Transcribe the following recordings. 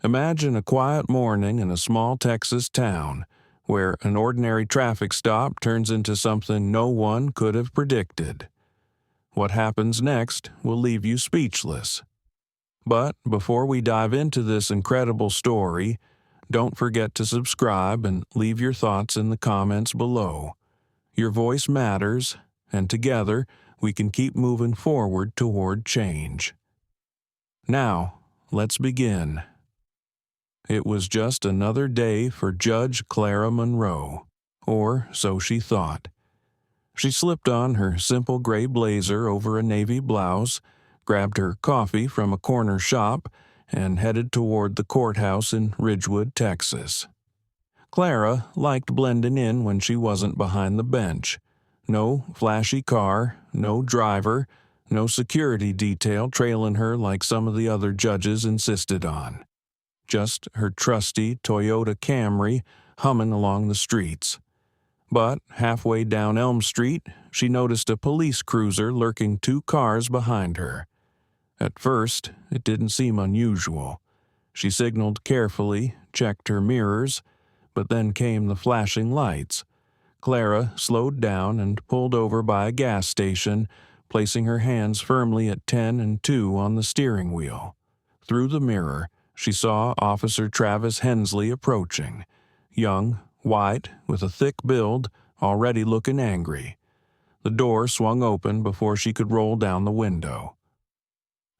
Imagine a quiet morning in a small Texas town, where an ordinary traffic stop turns into something no one could have predicted. What happens next will leave you speechless. But before we dive into this incredible story, don't forget to subscribe and leave your thoughts in the comments below. Your voice matters, and together we can keep moving forward toward change. Now, let's begin. It was just another day for Judge Clara Monroe, or so she thought. She slipped on her simple gray blazer over a navy blouse, grabbed her coffee from a corner shop, and headed toward the courthouse in Ridgewood, Texas. Clara liked blending in when she wasn't behind the bench. No flashy car, no driver, no security detail trailing her like some of the other judges insisted on. Just her trusty Toyota Camry humming along the streets. But halfway down Elm Street, she noticed a police cruiser lurking 2 cars behind her. At first, it didn't seem unusual. She signaled carefully, checked her mirrors, but then came the flashing lights. Clara slowed down and pulled over by a gas station, placing her hands firmly at 10 and 2 on the steering wheel. Through the mirror, she saw Officer Travis Hensley approaching. Young, white, with a thick build, already looking angry. The door swung open before she could roll down the window.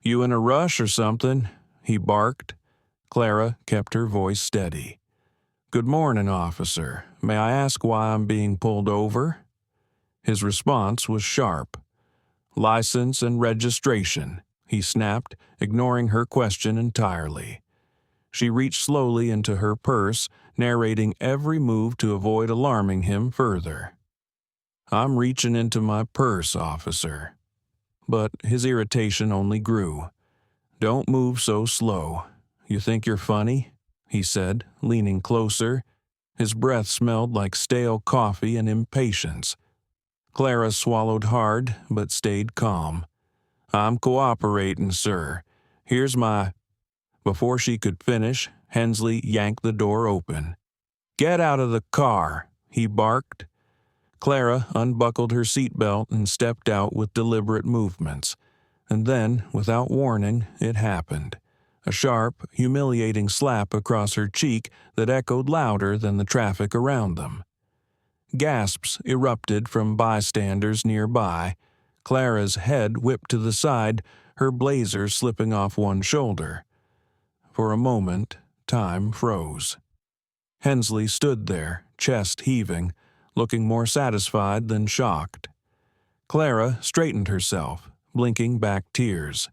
"You in a rush or something?" he barked. Clara kept her voice steady. "Good morning, officer. May I ask why I'm being pulled over?" His response was sharp. "License and registration," he snapped, ignoring her question entirely. She reached slowly into her purse, narrating every move to avoid alarming him further. "I'm reaching into my purse, officer." But his irritation only grew. "Don't move so slow. You think you're funny?" he said, leaning closer. His breath smelled like stale coffee and impatience. Clara swallowed hard, but stayed calm. "I'm cooperating, sir. Here's my—" Before she could finish, Hensley yanked the door open. "Get out of the car," he barked. Clara unbuckled her seatbelt and stepped out with deliberate movements. And then, without warning, it happened. A sharp, humiliating slap across her cheek that echoed louder than the traffic around them. Gasps erupted from bystanders nearby. Clara's head whipped to the side, her blazer slipping off one shoulder. For a moment, time froze. Hensley stood there, chest heaving, looking more satisfied than shocked. Clara straightened herself, blinking back tears.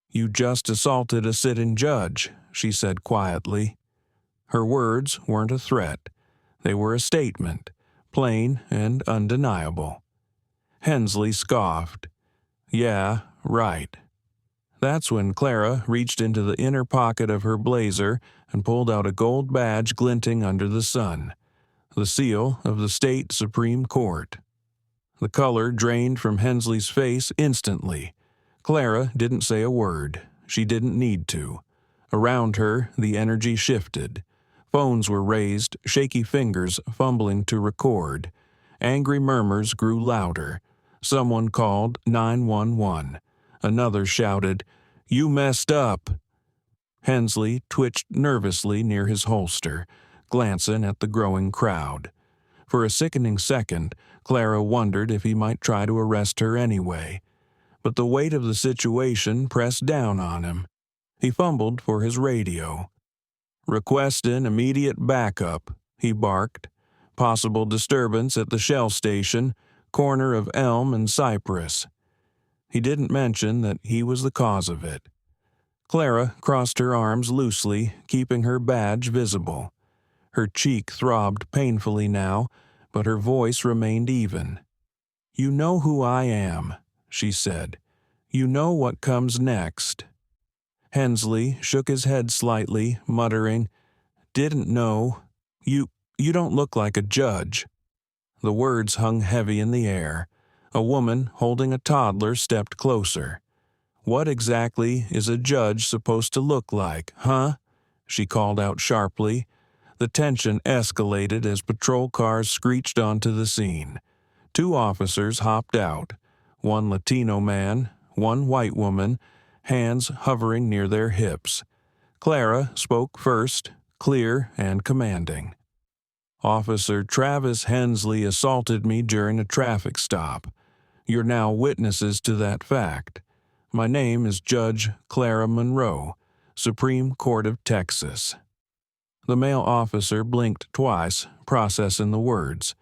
"You just assaulted a sitting judge," she said quietly. Her words weren't a threat. They were a statement, plain and undeniable. Hensley scoffed. "Yeah, right." That's when Clara reached into the inner pocket of her blazer and pulled out a gold badge glinting under the sun. The seal of the state Supreme Court. The color drained from Hensley's face instantly. Clara didn't say a word. She didn't need to. Around her, the energy shifted. Phones were raised, shaky fingers fumbling to record. Angry murmurs grew louder. Someone called 911. Another shouted, "You messed up!" Hensley twitched nervously near his holster, glancing at the growing crowd. For a sickening second, Clara wondered if he might try to arrest her anyway. But the weight of the situation pressed down on him. He fumbled for his radio. "Requesting immediate backup," he barked. "Possible disturbance at the Shell station, corner of Elm and Cypress." He didn't mention that he was the cause of it. Clara crossed her arms loosely, keeping her badge visible. Her cheek throbbed painfully now, but her voice remained even. "You know who I am," she said. "You know what comes next." Hensley shook his head slightly, muttering, "Didn't know. You don't look like a judge." The words hung heavy in the air. A woman holding a toddler stepped closer. "What exactly is a judge supposed to look like, huh?" she called out sharply. The tension escalated as patrol cars screeched onto the scene. 2 officers hopped out, one Latino man, one white woman, hands hovering near their hips. Clara spoke first, clear and commanding. "Officer Travis Hensley assaulted me during a traffic stop. You're now witnesses to that fact. My name is Judge Clara Monroe, Supreme Court of Texas." The male officer blinked twice, processing the words.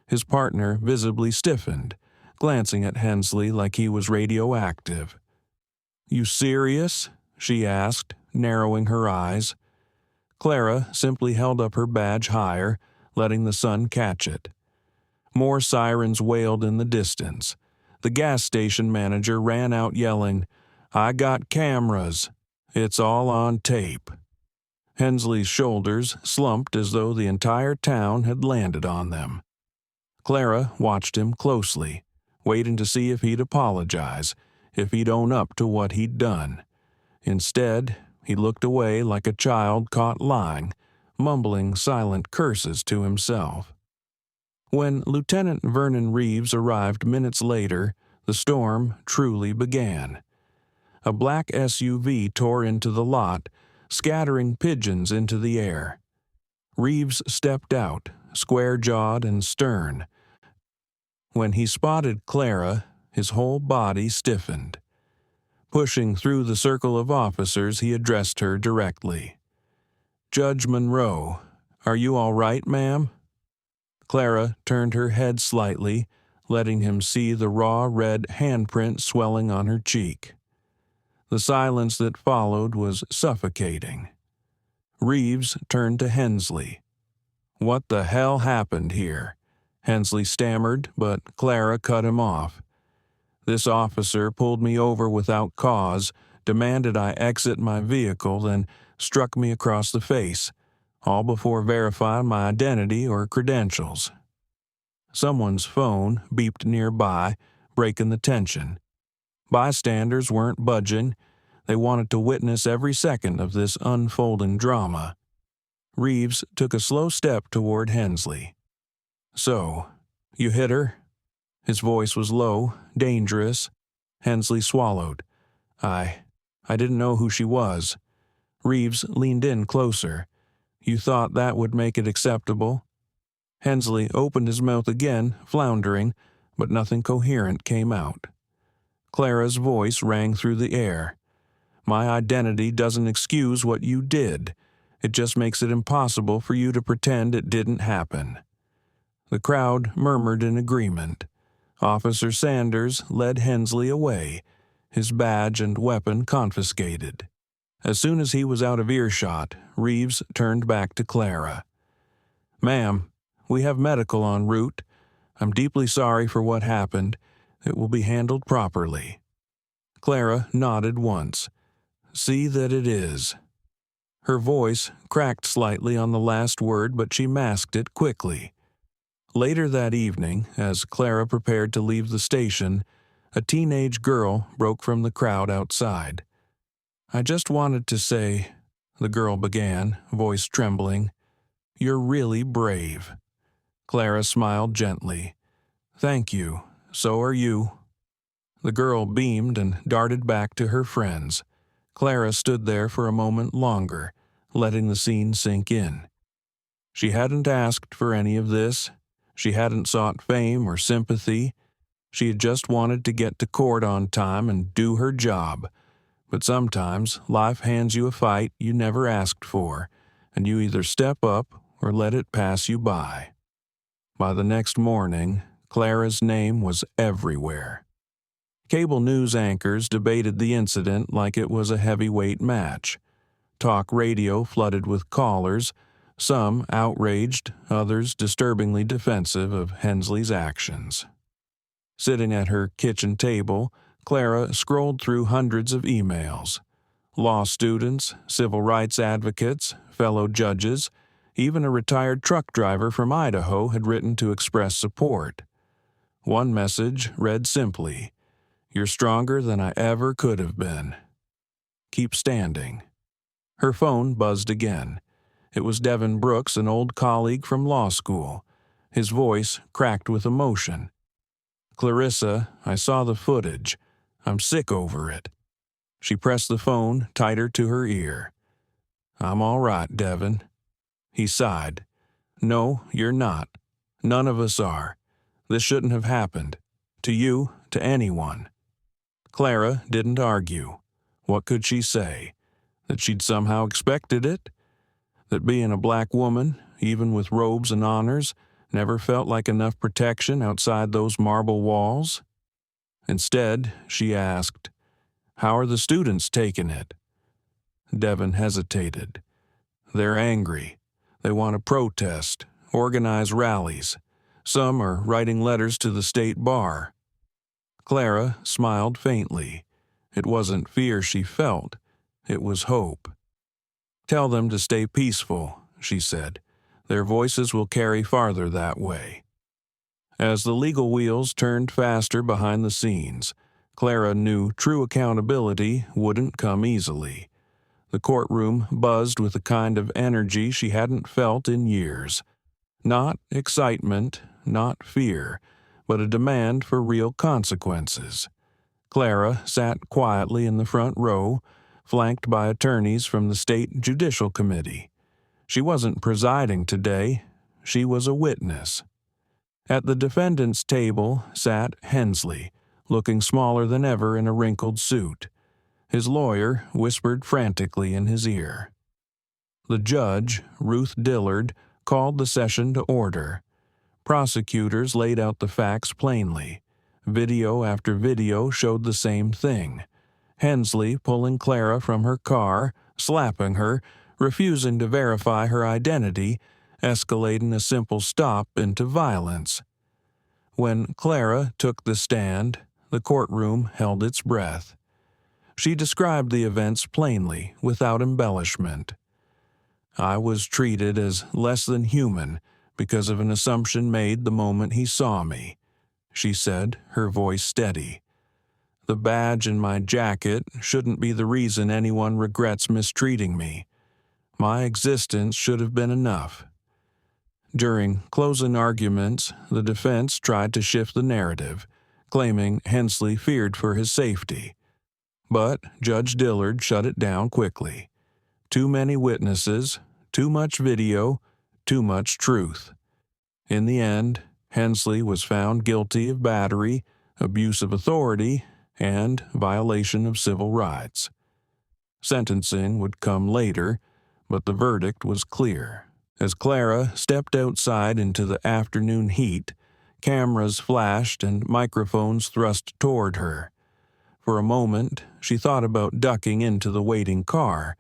His partner visibly stiffened, glancing at Hensley like he was radioactive. "You serious?" she asked, narrowing her eyes. Clara simply held up her badge higher, letting the sun catch it. More sirens wailed in the distance. The gas station manager ran out yelling, "I got cameras. It's all on tape." Hensley's shoulders slumped as though the entire town had landed on them. Clara watched him closely, waiting to see if he'd apologize, if he'd own up to what he'd done. Instead, he looked away like a child caught lying, mumbling silent curses to himself. When Lieutenant Vernon Reeves arrived minutes later, the storm truly began. A black SUV tore into the lot, scattering pigeons into the air. Reeves stepped out, square-jawed and stern. When he spotted Clara, his whole body stiffened. Pushing through the circle of officers, he addressed her directly. "Judge Monroe, are you all right, ma'am?" Clara turned her head slightly, letting him see the raw red handprint swelling on her cheek. The silence that followed was suffocating. Reeves turned to Hensley. "What the hell happened here?" Hensley stammered, but Clara cut him off. "This officer pulled me over without cause, demanded I exit my vehicle, then struck me across the face, all before verifying my identity or credentials." Someone's phone beeped nearby, breaking the tension. Bystanders weren't budging. They wanted to witness every second of this unfolding drama. Reeves took a slow step toward Hensley. "So, you hit her?" His voice was low, dangerous. Hensley swallowed. I didn't know who she was." Reeves leaned in closer. "You thought that would make it acceptable?" Hensley opened his mouth again, floundering, but nothing coherent came out. Clara's voice rang through the air. "My identity doesn't excuse what you did. It just makes it impossible for you to pretend it didn't happen." The crowd murmured in agreement. Officer Sanders led Hensley away, his badge and weapon confiscated. As soon as he was out of earshot, Reeves turned back to Clara. "Ma'am, we have medical en route. I'm deeply sorry for what happened. It will be handled properly." Clara nodded once. "See that it is." Her voice cracked slightly on the last word, but she masked it quickly. Later that evening, as Clara prepared to leave the station, a teenage girl broke from the crowd outside. "I just wanted to say," the girl began, voice trembling, "you're really brave." Clara smiled gently. "Thank you. So are you." The girl beamed and darted back to her friends. Clara stood there for a moment longer, letting the scene sink in. She hadn't asked for any of this. She hadn't sought fame or sympathy. She had just wanted to get to court on time and do her job. But sometimes life hands you a fight you never asked for, and you either step up or let it pass you by. By the next morning, Clara's name was everywhere. Cable news anchors debated the incident like it was a heavyweight match. Talk radio flooded with callers, some outraged, others disturbingly defensive of Hensley's actions. Sitting at her kitchen table, Clara scrolled through hundreds of emails. Law students, civil rights advocates, fellow judges, even a retired truck driver from Idaho had written to express support. One message read simply, "You're stronger than I ever could have been. Keep standing." Her phone buzzed again. It was Devin Brooks, an old colleague from law school. His voice cracked with emotion. "Clarissa, I saw the footage. I'm sick over it." She pressed the phone tighter to her ear. "I'm all right, Devin." He sighed. "No, you're not. None of us are. This shouldn't have happened. To you, to anyone." Clara didn't argue. What could she say? That she'd somehow expected it? That being a black woman, even with robes and honors, never felt like enough protection outside those marble walls? Instead, she asked, "How are the students taking it?" Devin hesitated. "They're angry. They want to protest, organize rallies. Some are writing letters to the state bar." Clara smiled faintly. It wasn't fear she felt. It was hope. "Tell them to stay peaceful," she said. "Their voices will carry farther that way." As the legal wheels turned faster behind the scenes, Clara knew true accountability wouldn't come easily. The courtroom buzzed with a kind of energy she hadn't felt in years. Not excitement, not fear, but a demand for real consequences. Clara sat quietly in the front row, flanked by attorneys from the State Judicial Committee. She wasn't presiding today. She was a witness. At the defendant's table sat Hensley, looking smaller than ever in a wrinkled suit. His lawyer whispered frantically in his ear. The judge, Ruth Dillard, called the session to order. Prosecutors laid out the facts plainly. Video after video showed the same thing. Hensley pulling Clara from her car, slapping her, refusing to verify her identity, escalating a simple stop into violence. When Clara took the stand, the courtroom held its breath. She described the events plainly, without embellishment. "I was treated as less than human because of an assumption made the moment he saw me," she said, her voice steady. "The badge in my jacket shouldn't be the reason anyone regrets mistreating me. My existence should have been enough." During closing arguments, the defense tried to shift the narrative, claiming Hensley feared for his safety. But Judge Dillard shut it down quickly. Too many witnesses, too much video, too much truth. In the end, Hensley was found guilty of battery, abuse of authority, and violation of civil rights. Sentencing would come later, but the verdict was clear. As Clara stepped outside into the afternoon heat, cameras flashed and microphones thrust toward her. For a moment, she thought about ducking into the waiting car,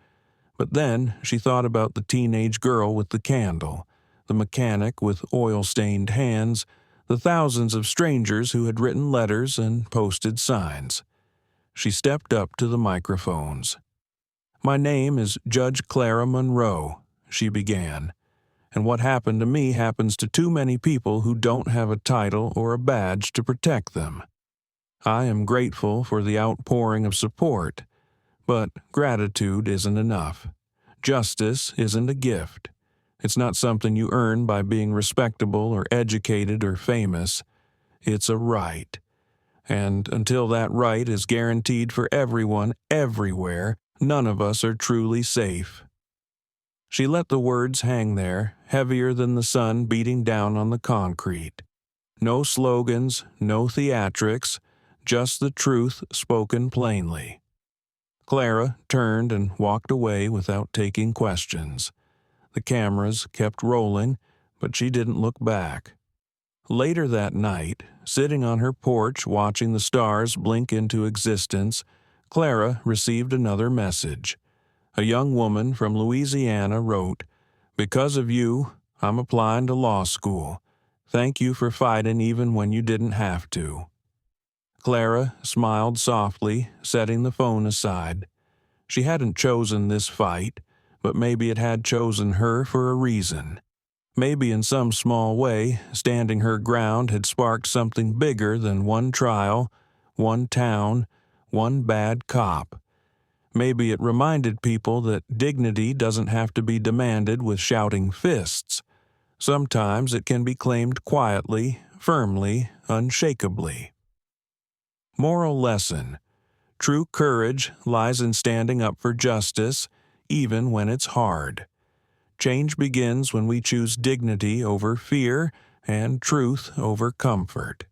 but then she thought about the teenage girl with the candle, the mechanic with oil-stained hands, the thousands of strangers who had written letters and posted signs. She stepped up to the microphones. "My name is Judge Clara Monroe," she began, "and what happened to me happens to too many people who don't have a title or a badge to protect them. I am grateful for the outpouring of support, but gratitude isn't enough. Justice isn't a gift. It's not something you earn by being respectable or educated or famous. It's a right. And until that right is guaranteed for everyone, everywhere, none of us are truly safe." She let the words hang there, heavier than the sun beating down on the concrete. No slogans, no theatrics, just the truth spoken plainly. Clara turned and walked away without taking questions. The cameras kept rolling, but she didn't look back. Later that night, sitting on her porch watching the stars blink into existence, Clara received another message. A young woman from Louisiana wrote, "Because of you, I'm applying to law school. Thank you for fighting even when you didn't have to." Clara smiled softly, setting the phone aside. She hadn't chosen this fight, but maybe it had chosen her for a reason. Maybe in some small way, standing her ground had sparked something bigger than one trial, one town, one bad cop. Maybe it reminded people that dignity doesn't have to be demanded with shouting fists. Sometimes it can be claimed quietly, firmly, unshakably. Moral lesson: true courage lies in standing up for justice, even when it's hard. Change begins when we choose dignity over fear and truth over comfort.